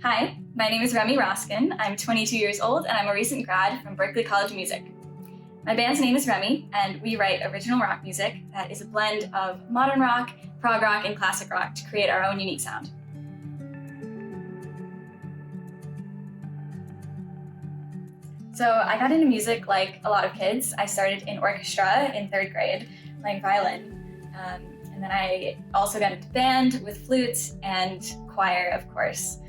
Hi, my name is Remy Roskin. I'm 22 years old and I'm a recent grad from Berklee College of Music. My band's name is Remy, and we write original rock music that is a blend of modern rock, prog rock, and classic rock to create our own unique sound. So I got into music like a lot of kids. I started in orchestra in 3rd grade, playing violin. And then I also got into band with flute and choir, of course.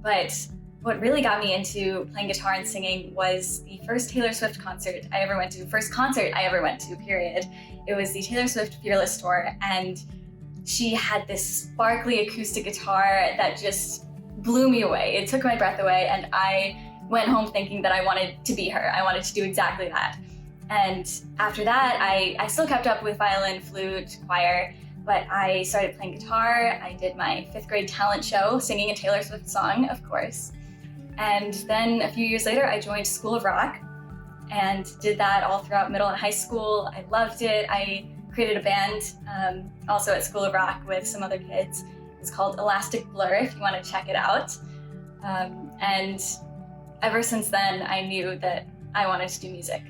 But what really got me into playing guitar and singing was the first Taylor Swift concert I ever went to, period. It was the Taylor Swift Fearless tour, and she had this sparkly acoustic guitar that just blew me away. It took my breath away, and I went home thinking that I wanted to be her. I wanted to do exactly that. And after that, I still kept up with violin, flute, choir, but I started playing guitar. I did my 5th grade talent show, singing a Taylor Swift song, of course. And then a few years later, I joined School of Rock and did that all throughout middle and high school. I loved it. I created a band also at School of Rock with some other kids. It's called Elastic Blur, if you want to check it out. And ever since then, I knew that I wanted to do music.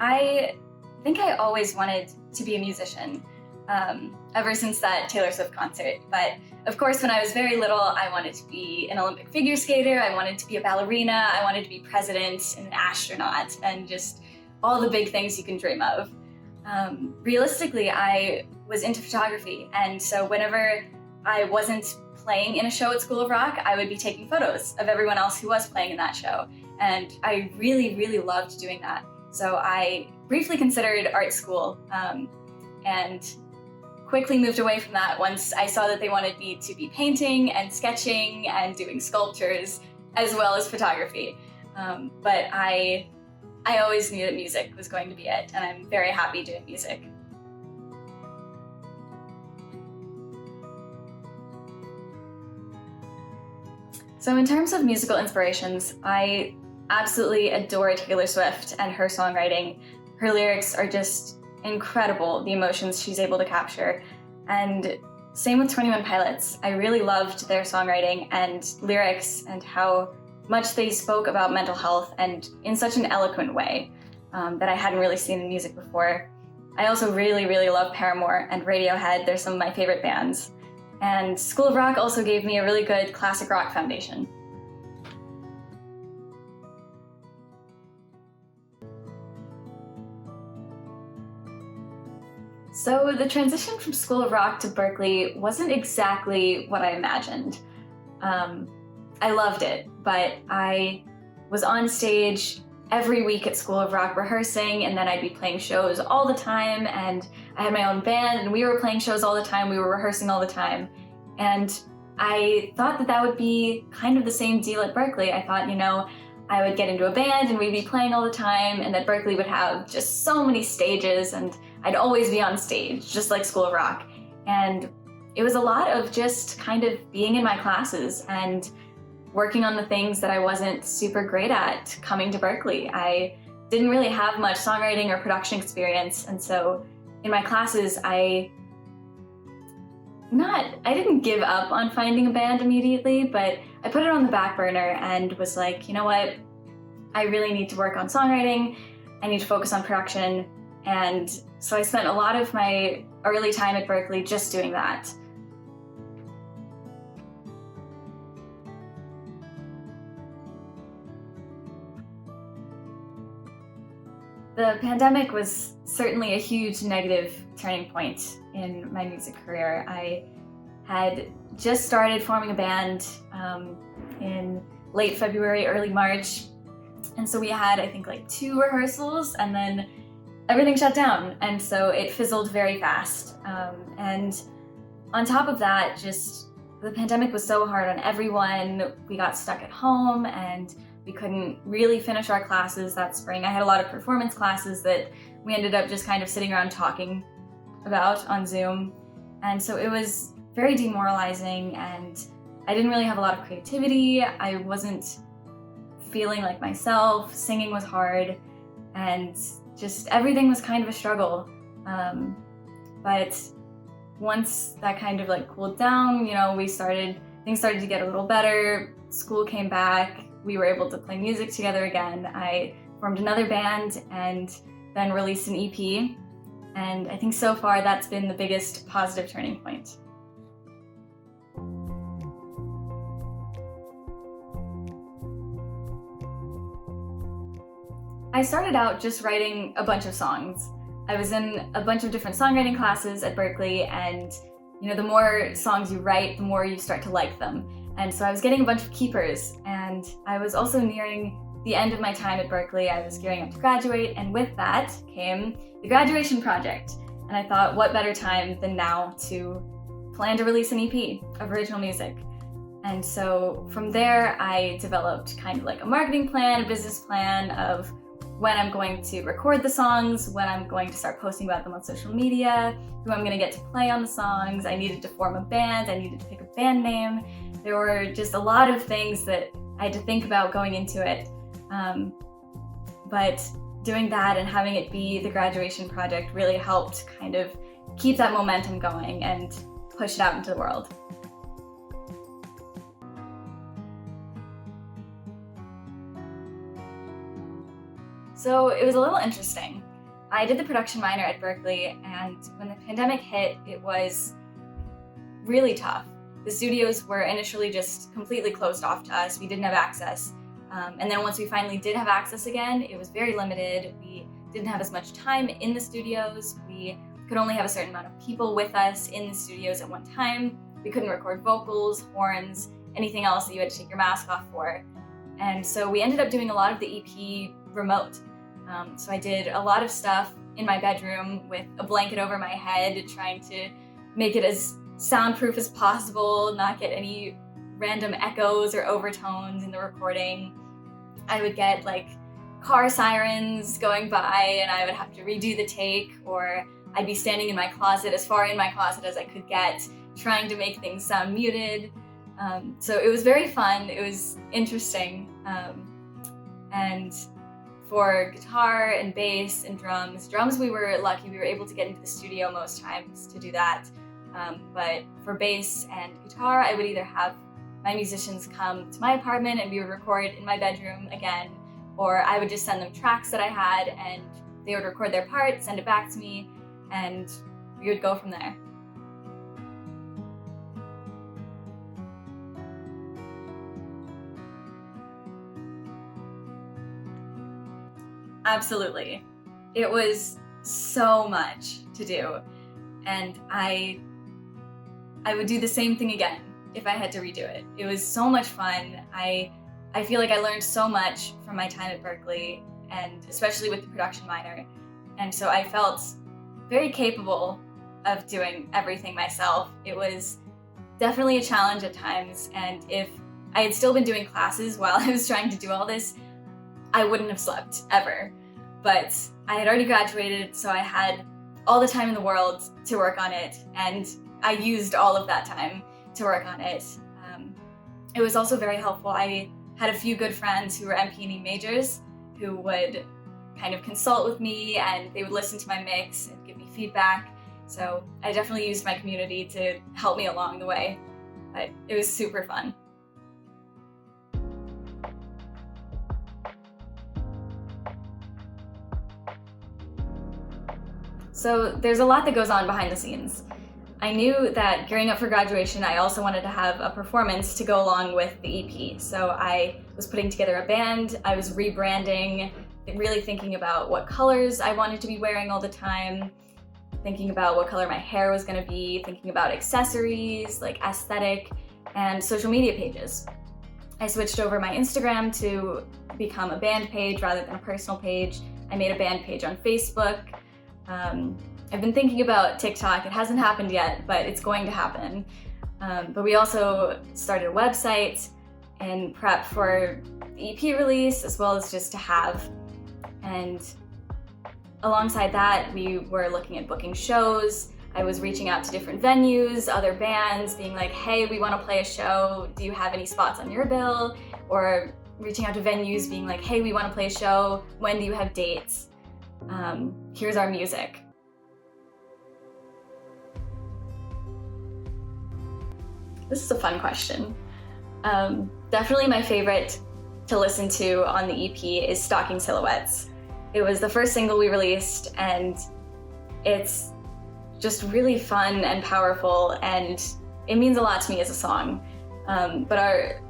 I think I always wanted to be a musician, ever since that Taylor Swift concert. But of course, when I was very little, I wanted to be an Olympic figure skater, I wanted to be a ballerina, I wanted to be president and an astronaut, and just all the big things you can dream of. Realistically, I was into photography, and so whenever I wasn't playing in a show at School of Rock, I would be taking photos of everyone else who was playing in that show. And I really, really loved doing that. So I briefly considered art school and quickly moved away from that once I saw that they wanted me to be painting and sketching and doing sculptures as well as photography. But I always knew that music was going to be it, and I'm very happy doing music. So in terms of musical inspirations, I absolutely adore Taylor Swift and her songwriting. Her lyrics are just incredible, the emotions she's able to capture. And same with 21 Pilots. I really loved their songwriting and lyrics and how much they spoke about mental health, and in such an eloquent way that I hadn't really seen in music before. I also really, really love Paramore and Radiohead. They're some of my favorite bands. And School of Rock also gave me a really good classic rock foundation. So the transition from School of Rock to Berklee wasn't exactly what I imagined. I loved it, but I was on stage every week at School of Rock rehearsing, and then I'd be playing shows all the time, and I had my own band, and we were playing shows all the time, we were rehearsing all the time. And I thought that that would be kind of the same deal at Berklee. I thought, I would get into a band and we'd be playing all the time, and that Berklee would have just so many stages, and I'd always be on stage, just like School of Rock. And it was a lot of just kind of being in my classes and working on the things that I wasn't super great at coming to Berklee. I didn't really have much songwriting or production experience, and so in my classes, I didn't give up on finding a band immediately, but I put it on the back burner and was like, you know what? I really need to work on songwriting. I need to focus on production. And so I spent a lot of my early time at Berklee just doing that. The pandemic was certainly a huge negative turning point in my music career. I had just started forming a band in late February, early March. And so we had, I think, like 2 rehearsals, and then everything shut down. And so it fizzled very fast. And on top of that, just the pandemic was so hard on everyone. We got stuck at home and we couldn't really finish our classes that spring. I had a lot of performance classes that we ended up just kind of sitting around talking about on Zoom. And so it was very demoralizing, and I didn't really have a lot of creativity. I wasn't feeling like myself. Singing was hard, and just everything was kind of a struggle. But once that kind of like cooled down, things started to get a little better. School came back. We were able to play music together again. I formed another band and then released an EP. And I think so far that's been the biggest positive turning point. I started out just writing a bunch of songs. I was in a bunch of different songwriting classes at Berklee, and the more songs you write, the more you start to like them. And so I was getting a bunch of keepers, and I was also nearing the end of my time at Berklee. I was gearing up to graduate, and with that came the graduation project. And I thought, what better time than now to plan to release an EP of original music. And so from there, I developed kind of like a marketing plan, a business plan of when I'm going to record the songs, when I'm going to start posting about them on social media, who I'm going to get to play on the songs. I needed to form a band, I needed to pick a band name. There were just a lot of things that I had to think about going into it. But doing that and having it be the graduation project really helped kind of keep that momentum going and push it out into the world. So it was a little interesting. I did the production minor at Berklee, and when the pandemic hit, it was really tough. The studios were initially just completely closed off to us. We didn't have access. And then once we finally did have access again, it was very limited. We didn't have as much time in the studios. We could only have a certain amount of people with us in the studios at one time. We couldn't record vocals, horns, anything else that you had to take your mask off for. And so we ended up doing a lot of the EP remote. So I did a lot of stuff in my bedroom with a blanket over my head, trying to make it as soundproof as possible, not get any random echoes or overtones in the recording. I would get like car sirens going by and I would have to redo the take, or I'd be standing in my closet, as far in my closet as I could get, trying to make things sound muted. So it was very fun, it was interesting. And for guitar and bass and drums we were lucky, we were able to get into the studio most times to do that. But for bass and guitar, I would either have my musicians come to my apartment and we would record in my bedroom again, or I would just send them tracks that I had and they would record their part, send it back to me, and we would go from there. Absolutely. It was so much to do, and I would do the same thing again if I had to redo it. It was so much fun. I feel like I learned so much from my time at Berklee, and especially with the production minor. And so I felt very capable of doing everything myself. It was definitely a challenge at times, and if I had still been doing classes while I was trying to do all this, I wouldn't have slept ever. But I had already graduated, so I had all the time in the world to work on it, and I used all of that time to work on it. It was also very helpful. I had a few good friends who were MP&E majors who would kind of consult with me, and they would listen to my mix and give me feedback. So I definitely used my community to help me along the way. But it was super fun. So there's a lot that goes on behind the scenes. I knew that gearing up for graduation, I also wanted to have a performance to go along with the EP. So I was putting together a band, I was rebranding, really thinking about what colors I wanted to be wearing all the time, thinking about what color my hair was going to be, thinking about accessories, like aesthetic, and social media pages. I switched over my Instagram to become a band page rather than a personal page. I made a band page on Facebook. I've been thinking about TikTok. It hasn't happened yet, but it's going to happen. But we also started a website in prep for the EP release, as well as just to have. And alongside that, we were looking at booking shows. I was reaching out to different venues, other bands, being like, hey, we want to play a show. Do you have any spots on your bill? Or reaching out to venues being like, hey, we want to play a show. When do you have dates? Here's our music. This is a fun question. Definitely my favorite to listen to on the EP is Stalking Silhouettes. It was the first single we released, and it's just really fun and powerful, and it means a lot to me as a song. But our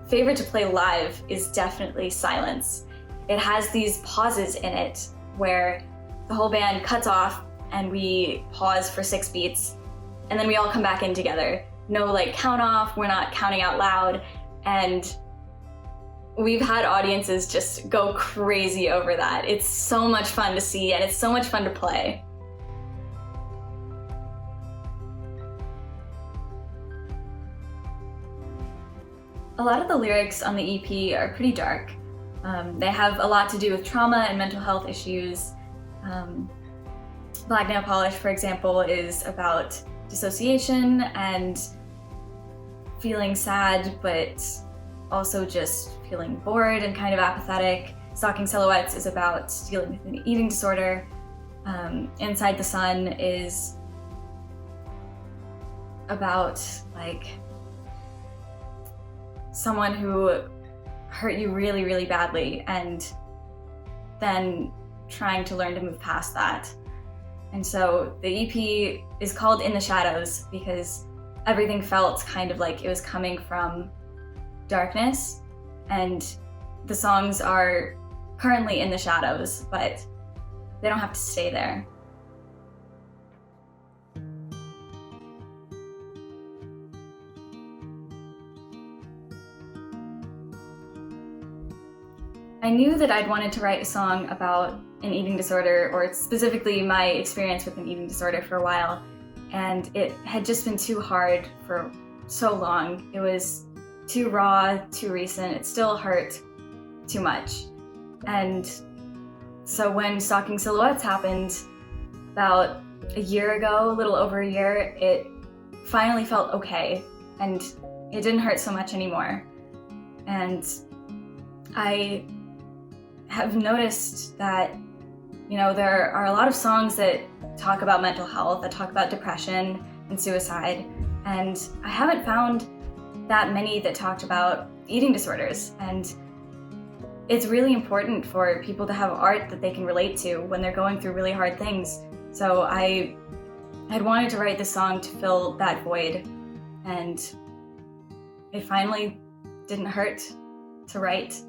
favorite to play live is definitely Silence. It has these pauses in it where the whole band cuts off and we pause for 6 beats, and then we all come back in together. No like count off, we're not counting out loud, and we've had audiences just go crazy over that. It's so much fun to see, and it's so much fun to play. A lot of the lyrics on the EP are pretty dark. They have a lot to do with trauma and mental health issues. Black Nail Polish, for example, is about dissociation and feeling sad, but also just feeling bored and kind of apathetic. Stalking Silhouettes is about dealing with an eating disorder. Inside the Sun is about like someone who hurt you really, really badly and then trying to learn to move past that. And so the EP is called In the Shadows because everything felt kind of like it was coming from darkness, and the songs are currently in the shadows, but they don't have to stay there. I knew that I'd wanted to write a song about an eating disorder, or specifically my experience with an eating disorder, for a while, and it had just been too hard for so long. It was too raw, too recent. It still hurt too much. And so when Stalking Silhouettes happened about a year ago, a little over a year, it finally felt okay, and it didn't hurt so much anymore. And I have noticed that, you know, there are a lot of songs that talk about mental health, that talk about depression and suicide, and I haven't found that many that talked about eating disorders. And it's really important for people to have art that they can relate to when they're going through really hard things. So I had wanted to write this song to fill that void, and it finally didn't hurt to write.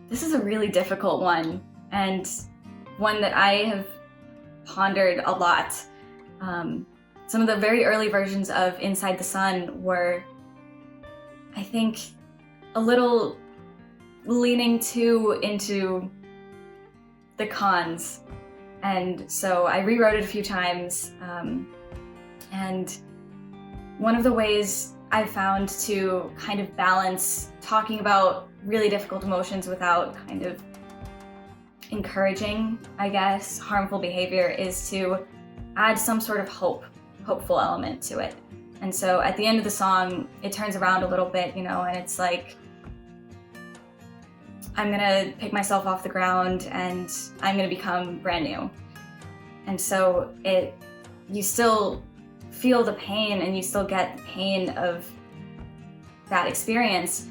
This is a really difficult one, and one that I have pondered a lot. Some of the very early versions of Inside the Sun were, I think, a little leaning too into the cons. And so I rewrote it a few times. And one of the ways I found to kind of balance talking about really difficult emotions without kind of encouraging, I guess, harmful behavior is to add some sort of hopeful element to it. And so at the end of the song, it turns around a little bit, you know, and it's like, I'm gonna pick myself off the ground and I'm gonna become brand new. And so you still feel the pain and you still get the pain of that experience,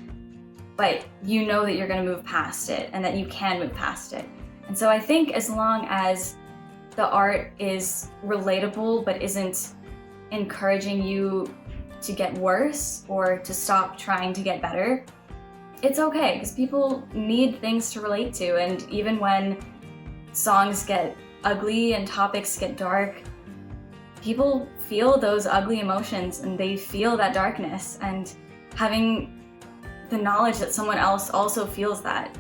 but you know that you're gonna move past it and that you can move past it. And so I think as long as the art is relatable but isn't encouraging you to get worse or to stop trying to get better, it's okay, because people need things to relate to. And even when songs get ugly and topics get dark, people feel those ugly emotions and they feel that darkness, and having the knowledge that someone else also feels that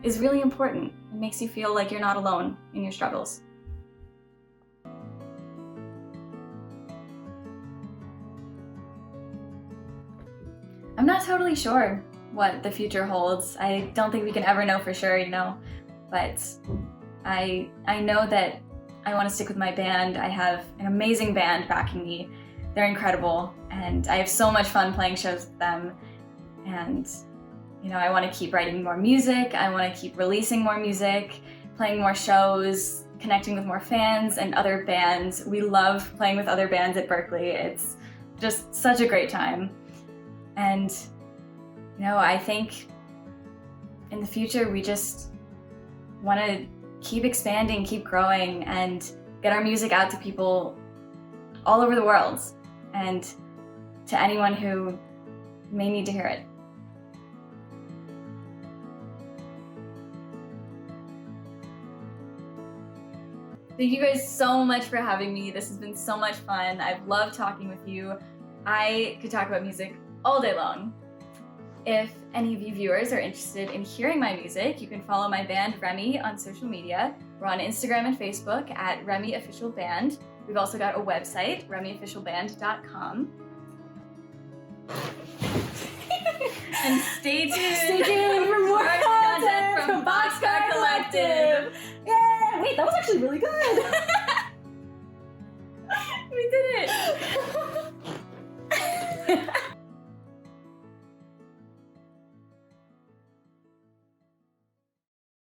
is really important. It makes you feel like you're not alone in your struggles. I'm not totally sure what the future holds. I don't think we can ever know for sure, you know, but I know that I want to stick with my band. I have an amazing band backing me, they're incredible, and I have so much fun playing shows with them. And I want to keep writing more music. I want to keep releasing more music, playing more shows, connecting with more fans and other bands. We love playing with other bands at Berklee. It's just such a great time. And I think in the future we just want to keep expanding, keep growing, and get our music out to people all over the world and to anyone who may need to hear it. Thank you guys so much for having me. This has been so much fun. I've loved talking with you. I could talk about music all day long. If any of you viewers are interested in hearing my music, you can follow my band Remy on social media. We're on Instagram and Facebook at Remy Official Band. We've also got a website, remyofficialband.com. And stay tuned for more.